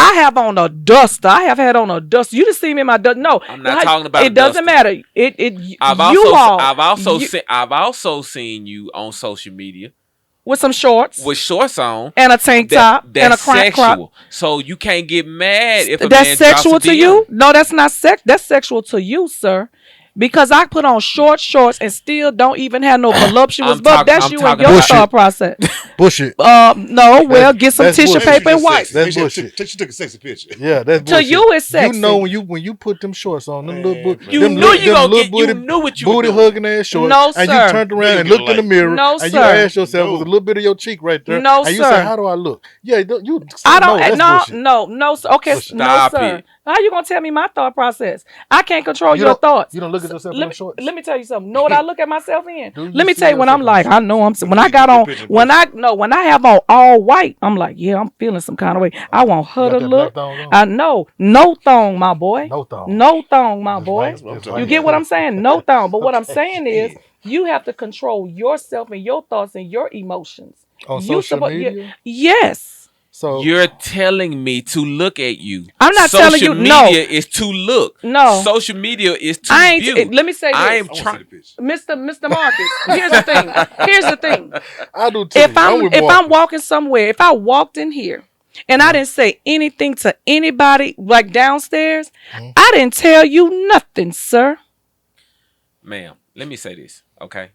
I have on a duster. I have had on a duster. You just see me in my duster. No, I'm not talking about a It doesn't duster. matter. It. I've also seen you on social media with some shorts with shorts on and a tank top and a that's crop. sexual. So you can't get mad if a man That's drops sexual a to DM. you? No, that's not sex. That's sexual to you, sir. Because I put on shorts and still don't even have no voluptuous I'm butt. talking- That's I'm you and talking your about- thought process. Bullshit. No, well, get some that's tissue bullshit. paper and wipe. That's bullshit. She took a sexy picture. Yeah, that's To bullshit. you, it's sexy. You know when you put them shorts on, them little Man, booty, You them knew little, you them gonna little get. You booty, knew what you were booty doing. hugging ass shorts, No, and sir. you turned around You and look looked in the like- mirror, No, and you sir. asked yourself, No. was a little bit of your cheek right there, No, and you sir. said, "How do I look?" Yeah, you. I no, don't. that's No, bullshit. no. Okay, Bullshit. no, Stop sir. it. How you gonna tell me my thought process? I can't control You your don't- thoughts. you don't look at yourself in let them me, shorts? Let me tell you something. Know what I look at myself in? Do you Let me see tell you when yourself I'm in like, them I know I'm. When you I got get the on, picture when I have on all white, I'm like, yeah, I'm feeling some kind of way. I want her You got to that look. black thong on? I know, no thong, my boy. No thong. No thong, my Just boy. white. That's what I'm Just talking You white. get what I'm saying? No thong. But what I'm Okay. saying is, you have to control yourself and your thoughts and your emotions. On You social media? Yes. So You're telling me to look at you. I'm not telling you- Social no. media is to look. No. Social media is to I view. ain't. Let me say this. I am I want to see trying. the picture. Mr. Marcus, here's the thing. Here's the thing. I do too. If I'm with if Marcus. I'm walking somewhere, if I walked in here and I didn't say anything to anybody like downstairs, I didn't tell you nothing, sir. Ma'am, let me say this, okay?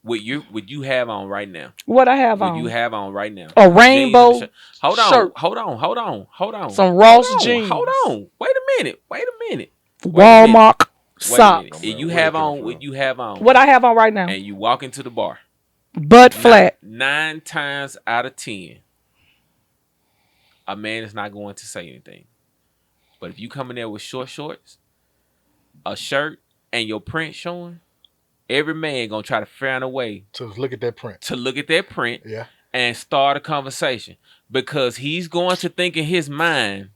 What you have on right now? What I have What on? you have on right now? A Jeans rainbow and a shirt. Hold on, shirt. hold on. Some Ross Hold on, jeans. Hold on. Wait a minute. Walmart Wait a socks. minute. You Where have they coming on from? what you have on. What I have on right now? And you walk into the bar. Butt flat. 9 times out of 10, a man is not going to say anything. But if you come in there with short shorts, a shirt, and your print showing, every man gonna try to find a way to look at that print. to look at that print Yeah. and start a conversation because he's going to think in his mind,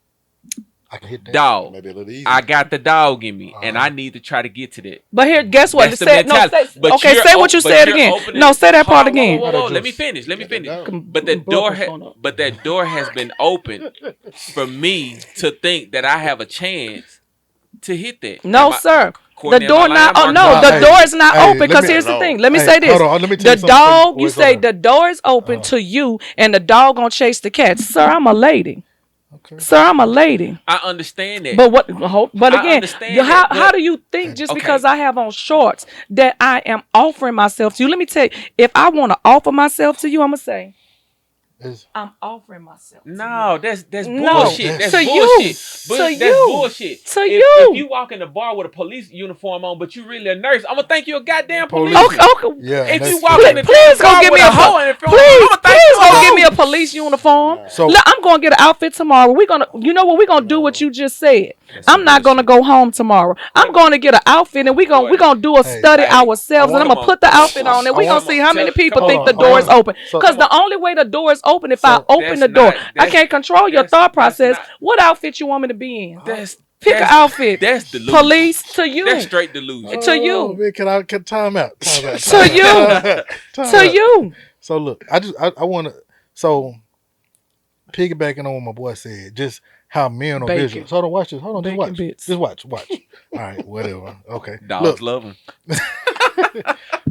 I can hit that. dog, Maybe a little easier. I got the dog in me, and I need to try to get to that. But here, guess what? That's the Say, no, mentality. say, But okay, you're say what you but said you're again. opening- No, say that Hold part on, again. whoa. Let me finish. Yeah, that But that door has been open for me to think that I have a chance to hit that. No, Am I- sir. Courtney, The am door I not. lying, Oh Marcus? no, Nah, the hey, door is not hey, open. let Because me- here's the no. thing. Let me Hey, say this. hold on, let me tell The you something dog. before You it's say over. the door is open to you, and the dog gonna chase the cat. Sir, I'm a lady. Okay. Sir, I'm a lady. I understand that. But But I again, understand how that, how but- do you think just Okay. because I have on shorts that I am offering myself to you? Let me tell you. If I want to offer myself to you, I'm gonna say It's- I'm offering myself. No, that's No. bullshit. That's To you. bullshit. To That's you. bullshit. To if, you. If you walk in the bar with a police uniform on, but you really a nurse, I'm gonna think you a goddamn police. Police. Okay. Yeah. If that's you walk true. in the Please go bar give me with a hoe in the front, please, I'ma think please you a go hoe. give me a police uniform. So- Look, I'm gonna get an outfit tomorrow. You know what? We're gonna do what you just said. I'm not gonna go home tomorrow. I'm gonna get an outfit and we're gonna do a Hey, study hey, ourselves, and I'm come gonna on, put the come on, outfit on, and I we're gonna want- see how many people come think on, the door is open. So- Because the only way the door is open if So- I open the That's door. not- I that's- can't control your that's- thought that's process. not- What outfit you want me to be in? Pick an that's- outfit. That's delusion. Police to you. That's straight delusion. To you. Oh, man, can time out. To you. Time To out. you. So look, I want to. So piggybacking on what my boy said, just how men are Bacon. visual. So hold on, watch this. Hold on, just Bacon watch. bits. Just watch. All right, whatever. Okay. Dogs Look. love them.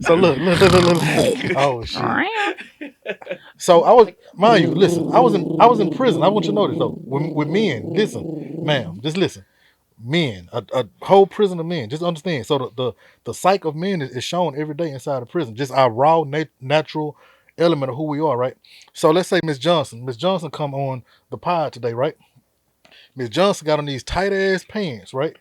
So look. Oh shit. So I was, mind you, listen. I was in prison. I want you to know this though. With men, listen, ma'am, just listen. Men, a whole prison of men. Just understand. So the psyche of men is shown every day inside of prison. Just our raw natural element of who we are, right? So let's say Miss Johnson. Miss Johnson come on the pod today, right? Miss Johnson got on these tight ass pants, right?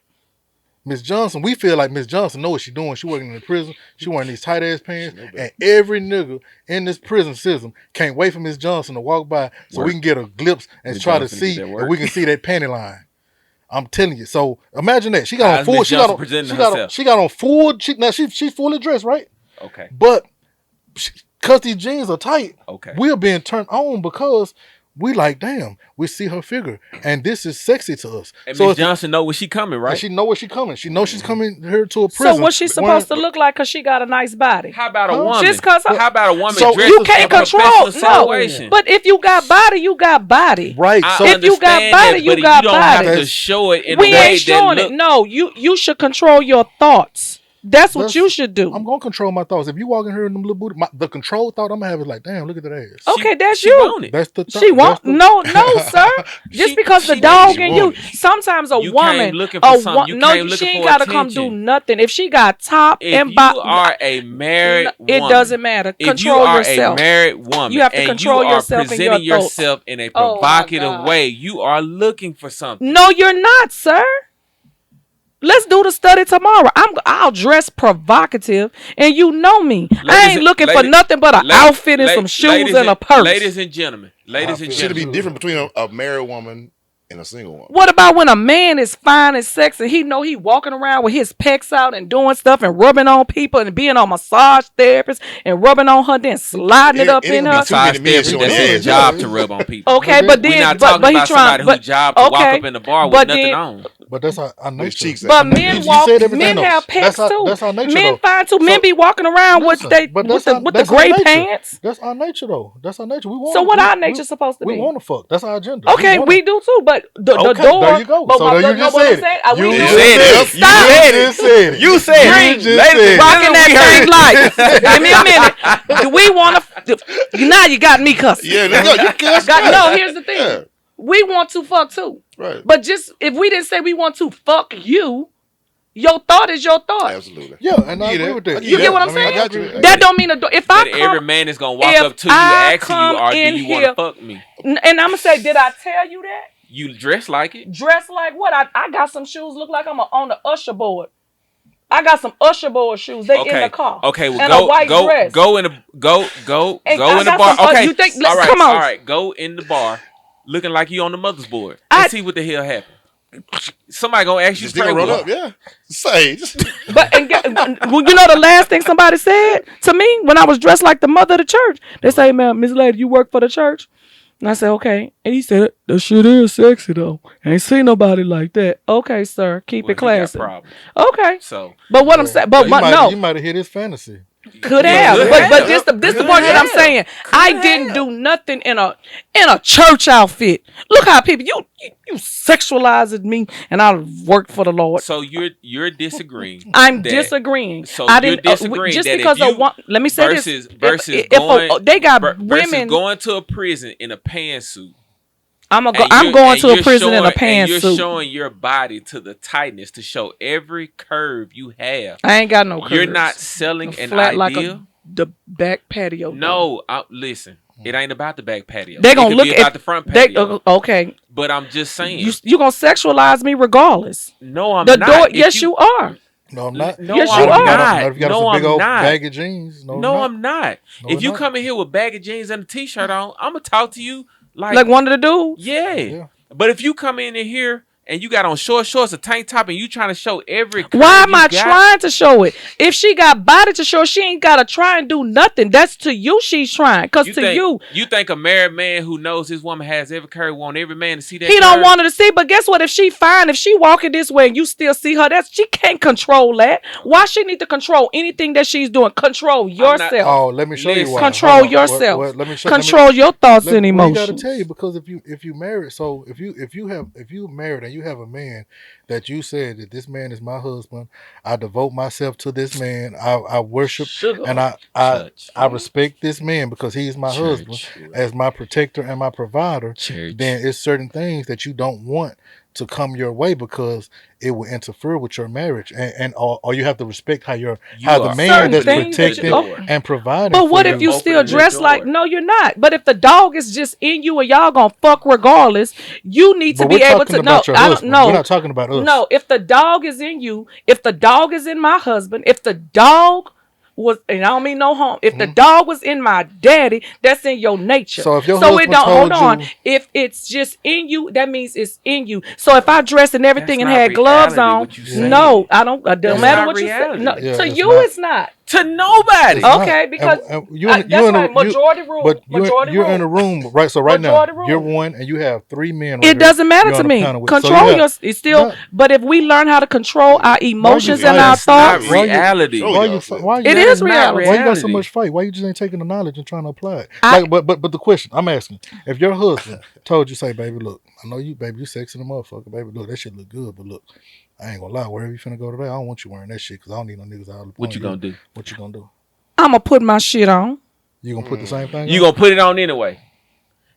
Miss Johnson, we feel like Miss Johnson know what she doing. She working in the prison. She wearing these tight ass pants, and every nigga in this prison system can't wait for Miss Johnson to walk by so we can get a glimpse and try to see, and we can see that panty line. I'm telling you. So imagine that she got on full. She got on full. She's fully dressed, right? Okay. But because these jeans are tight, okay, we're being turned on because we like, damn, we see her figure, and this is sexy to us. And so Miss Johnson know where she coming, right? She know where she coming. She knows she's coming here to a prison. So what's she supposed to look like? Cause she got a nice body. How about a woman? Just cause how about a woman? So dressed you can't in a control. situation? No, but if you got body, you got body. Right. I So if you got body, that, you but got you don't body. have to show it in We a way ain't showing that it. No, you should control your thoughts. That's what you should do. I'm gonna control my thoughts. If you walk in here in them little booty, the control thought I'm gonna have is like, damn, look at that ass. Okay, that's she you. Want it. That's the thought. She won't. No, sir. Just because the dog in you. want Sometimes a You woman, came looking for something. You no, came looking she ain't for gotta come do attention. nothing. If she got top If and you bottom, are a married it woman, doesn't matter. if Control you are yourself. a married woman, You have to and control you are yourself and your presenting thoughts. yourself in a Oh, my provocative God. way, you are looking for something. No, you're not, sir. Let's do the study tomorrow. I'll dress provocative, and you know me. I ain't looking for nothing but an outfit and some shoes and a purse. Ladies and gentlemen, Should it be different between a married woman and a single woman? What about when a man is fine and sexy? He know he walking around with his pecs out and doing stuff and rubbing on people and being on massage therapist and rubbing on her, then sliding it up in her. Massage therapist, that's his job to rub on people. Okay, but We're then not but talking he about trying. somebody whose job to walk up in the bar with nothing on. But that's our nature. cheeks But out. men You walk. said everything Men else. have pecs too. That's our nature, Men though. fine too. So- Men be walking around Listen, with but the gray pants. That's our nature, though. That's our nature. We want. So what our nature supposed to We be? want to fuck. That's our agenda. Okay, wanna- we do too. But the Okay, door. there you go. But So what- there you no, just what I'm said it. saying, we You do- just said it. Stop. You just said it. You said You it. just Ladies said it. and Rocking gentlemen, that same light. Give me a minute. Do we want to? Now you got me cussing. Yeah, there you go. You cuss. No, here's the thing. Yeah. We want to fuck too. Right. But just if we didn't say we want to fuck you, your thought is your thought. Absolutely. Yeah, and I You agree with that. You get what I'm I saying? got you. That don't mean if I But every come man is gonna walk if up to you I and ask you, come "Are do in you want here- to fuck me?" and I'm gonna say, did I tell you that? You dress like it. Dress like what? I got some shoes look like I'm on the usher board. I got some usher board shoes. They in the car. Okay, well, and a white dress. go in the And go I in the got bar. some- Okay, you think- all right, come on. all right. Go in the bar, looking like you on the mother's board, I- and see what the hell happened. Somebody gonna ask you Just gonna straight run up. up, yeah. Say, just But well, you know the last thing somebody said to me when I was dressed like the mother of the church. They say, "Man, Miss Lady, you work for the church?" And I said, "Okay." And he said, "That shit is sexy though. Ain't seen nobody like that." Okay, sir, keep Well, it he got classy. problems. Okay, So but what I'm saying, but no, you might have hit his fantasy. could have, Could but have. this the Could part that I'm have. saying. I didn't do nothing in a church outfit. Look how people you sexualized me, and I worked for the Lord. So you're disagreeing. I'm that- disagreeing. So I you're didn't disagreeing just that because if you, of one. Let me say versus this: versus if going they got versus women, going to a prison in a pantsuit. I'm And going to a prison in a and you're pantsuit. showing your body to the tightness to show every curve you have. I ain't got no curves. You're not selling an flat like ideal. the back patio. No, listen. It ain't about the back patio. They gonna it could look be at about the front they patio. okay. But I'm just saying. You gonna sexualize me regardless. No, I'm The not. door. If yes, you are. No, I'm not. No, Yes, I'm you are. not. Not if you got No, some big I'm old not. baggy jeans. No, I'm not. No, If I'm you not. come in here with baggy jeans and a t-shirt on, I'm gonna talk to you Like one of the dudes. yeah. But if you come in here and you got on short shorts, a tank top, and you trying to show every curve Why am you I got, trying to show it? If she got body to show, she ain't gotta try and do nothing. That's to you. She's trying. Cause you think a married man who knows his woman has every curve want every man to see that? he don't curve? want her to see. But guess what? If she fine, if she walking this way and you still see her, she can't control that. Why she need to control anything that she's doing? Control yourself. Oh, let me show you why. Control Hold on. yourself. Let me show. Control your thoughts and We emotions. gotta tell you because if you married, so if you married and and you have a man that you said that this man is my husband, I devote myself to this man, I worship Sugar. and Church. I respect this man because he's my husband Church. as my protector and my provider, Church. then it's certain things that you don't want to come your way because it will interfere with your marriage, and or you have to respect how You the are man that's opening the protecting door. and providing. But what for if you still Opening the dress door. like? No, you're not. But if the dog is just in you and y'all gonna fuck regardless, you need to But be we're able talking to. No, about your I don't husband. know. We're not talking about us. No, if the dog is in you, if the dog is in my husband, if the dog was, and I don't mean no harm, if the dog was in my daddy, that's in your nature. So if your it husband don't hold told on. you- If it's just in you, that means it's in you. So if I dress and everything That's and not had gloves reality, on, what you saying. no, I don't. It don't That's matter not what you say. reality. No, Yeah, to it's you, not. it's not. To nobody. It's not. Okay, because and that's right. Majority rule. But Majority you're rule. in a room, right? So right Majority now, rule. you're one, and you have 3 men. Right It doesn't matter here to you're on a me. panel with. So Control you your. have- It's still. No. But if we learn how to control our emotions and fighting? our That's not thoughts, reality. Show Why y'all you? that. Why you? It is reality. Why you got so reality. much fight? Why you just ain't taking the knowledge and trying to apply it? I- Like, but the question I'm asking: if your husband told you, say, baby, look, I know you, baby, you sexy the motherfucker, baby, look, that shit look good, but look, I ain't gonna lie, wherever you finna go today, I don't want you wearing that shit because I don't need no niggas out. What you gonna do? What you gonna do? I'm gonna put my shit on. You gonna put the same thing? You on? gonna put it on anyway.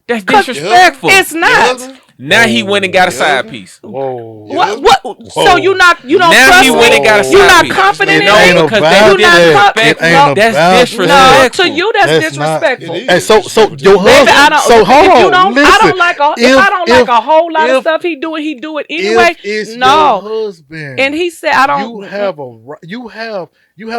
That's 'Cause disrespectful. It's not. Now he went and got a Yeah. side piece. Whoa. What? So you don't Now trust he me? went and got a You side not piece. confident It in ain't me? because about that's You not that. disrespectful. It ain't That's about disrespectful. No, to you that's That's not- disrespectful. It is. And so your Disrespectful. husband. Baby, I don't. So hold if you on. don't, Listen. I don't like. If I don't like a whole lot of stuff he do it anyway. If it's your No. husband, And he said, I don't. You have a ri- you have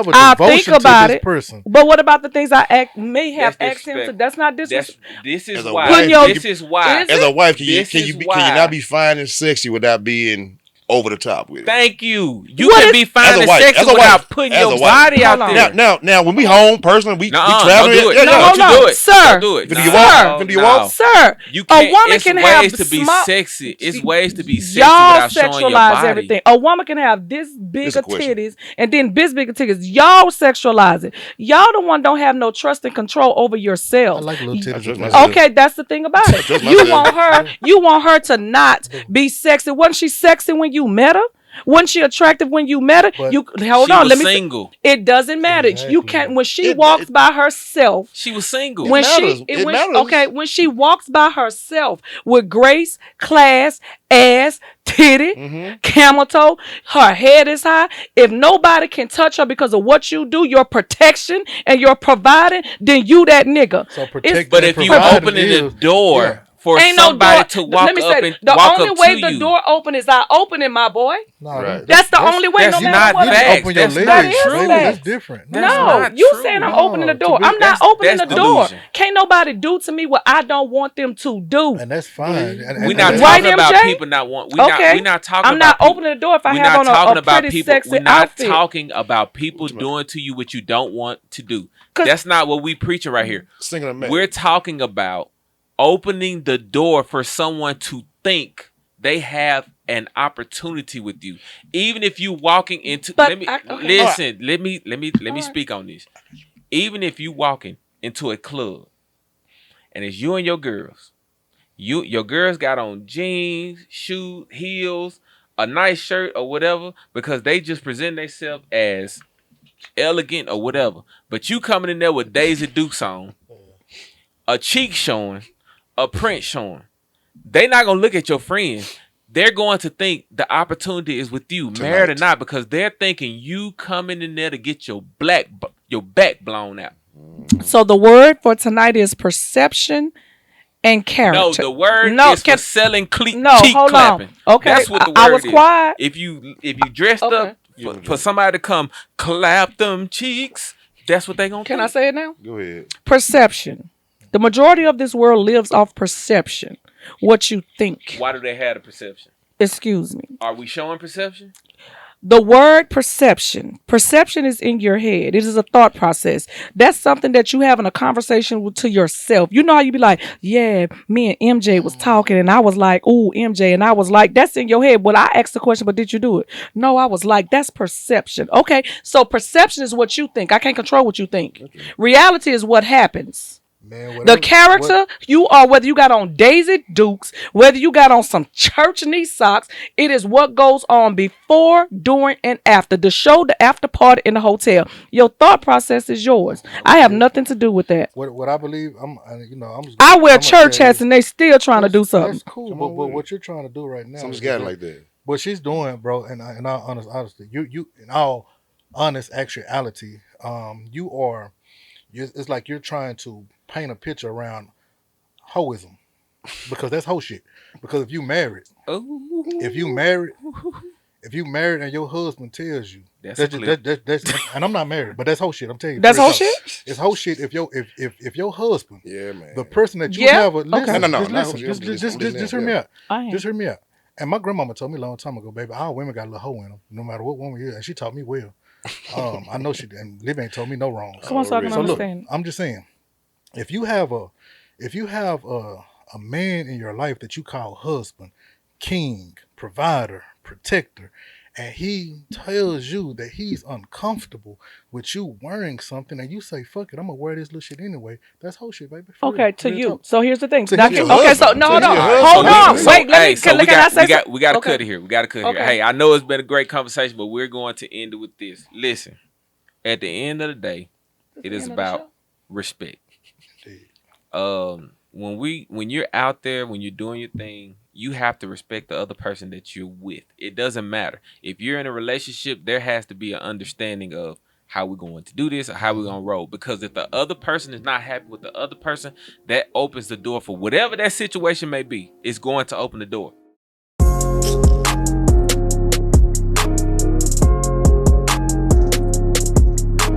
a I devotion think about to this it. person. But what about the things I may have That's asked him to? disrespectful. That's not disrespectful. This is As a why. wife, This is why. Is As a wife, can This is you why. not be fine and sexy without being over the top with it? Thank you. You What can is- be As fine a and wife, sexy as a without wife, putting as your a wife. body out Hold on. there. Now, when we home personally, we Nuh-uh, traveling. don't do it. Yeah, No, yeah. hold Don't on. do it. Sir. Don't do it. Finna you No, walk? Finna you walk? no. Sir, You a can't. woman It's can ways have to be small. sexy. It's ways to be sexy Y'all without showing your sexualize body. everything. A woman can have this big It's a of question. titties and then this big of titties. Y'all sexualize it. Y'all the one don't have no trust and control over I yourself. like little I titties. trust and myself. Okay, that's the thing about it. Trust You myself. want her to not be sexy. Wasn't she sexy when you met her? Wasn't she attractive when you met her? But Hold She on, was let me. single. It doesn't matter. You Exactly. can't when she It- walks it- by herself. She was single. When matters. It when matters. okay, when she walks by herself with grace, class, ass, titty, camel toe, her head is high. If nobody can touch her because of what you do, your protection and your providing, then you that nigga. So It's- protect. But if you providing opening the is- door yeah. for Ain't no somebody door. to walk Let me up say, and the walk only up way to the you, door open is I open it, my boy. No, Right. That's the only way. that's No matter not what. You facts. just open your That's legs, That is baby. facts. That's different. That's No, not you true. saying I'm No, opening the to door. be- I'm not that's- opening that's the door. delusion. Can't nobody do to me what I don't want them to do. And that's fine. And We're not that's- Right, talking about MJ? people not want. Okay. We're not talking I'm about. not people- opening the door if I we're have not on talking a about pretty people. sexy We're not outfit. talking about people doing to you what you don't want to do. 'Cause- That's not what we preaching right here. Single man. We're talking about opening the door for someone to think they have an opportunity with you, even if you walking into. But let me okay. listen. Let me right. speak on this. Even if you walking into a club, and it's you and your girls, your girls got on jeans, shoes, heels, a nice shirt or whatever, because they just present themselves as elegant or whatever. But you coming in there with Daisy Dukes on, a cheek showing, a print showing. They not gonna look at your friends. They're going to think the opportunity is with you, married or not, because they're thinking you coming in there to get your back blown out. So the word for tonight is perception and character. No, the word No, is for selling cheek hold clapping. on. Okay, That's what the word I was is. quiet. If you dressed Okay. up for somebody to come clap them cheeks, that's what they gonna Can think. I say it now? Go ahead. Perception. The majority of this world lives off perception. What you think. Why do they have the perception? Excuse me. Are we showing perception? The word perception. Perception is in your head. It is a thought process. That's something that you have in a conversation to yourself. You know how you be like, yeah, me and MJ was talking and I was like, ooh, MJ. And I was like, that's in your head. Well, I asked the question, but did you do it? No, I was like, that's perception. Okay. So perception is what you think. I can't control what you think. Reality is what happens. Man, The whatever. What? character you are, whether you got on Daisy Dukes, whether you got on some church knee socks, it is what goes on before, during, and after the show, the after party in the hotel. Your thought process is yours. I have nothing to do with that. What I believe, I'm just I gonna wear I'm gonna church tell hats you. and they still trying to do That's something. cool, Come but, on with it. what you're trying to do right now Some is scatting that like that. what she's doing, bro. And in all honesty, you in all honest actuality, you are. It's like you're trying to paint a picture around hoism because that's hoe shit. Because if you Ooh, married, if you married and your husband tells you that's a clip. and I'm not married, but that's whole shit. I'm telling you, That's real whole talk. shit? It's whole shit. If your husband, Yeah, the man. person that you Yeah. have, Okay. No, no, listen, no, just not listen, who- I'm just just hear listening, me yeah. out, I am. just hear me out. And my grandmama told me a long time ago, baby, all women got a little hoe in them, no matter what woman you is, and she taught me well. I know she and Libby ain't told me no wrongs. Come on, so I can So look, Already. understand. I'm just saying, if you have a if you have a man in your life that you call husband, king, provider, protector, and he tells you that he's uncomfortable with you wearing something, and you say, "Fuck it, I'm gonna wear this little shit anyway." That's whole shit, baby. For Okay, real, to real you. talk. So here's the thing. To Now, his your okay, so husband. no, To no, your All right, husband. hold so on. we, Please. so Wait, let me. hey, so Can I say we got something? to Okay. cut it here. We got to cut it here. Okay. Hey, I know it's been a great conversation, but we're going to end it with this. Listen, at the end of the day, it is about respect. Indeed. When you're out there, when you're doing your thing, you have to respect the other person that you're with. It doesn't matter if you're in a relationship. There has to be an understanding of how we're going to do this or how we're going to roll. Because if the other person is not happy with the other person, that opens the door for whatever that situation may be. It's going to open the door.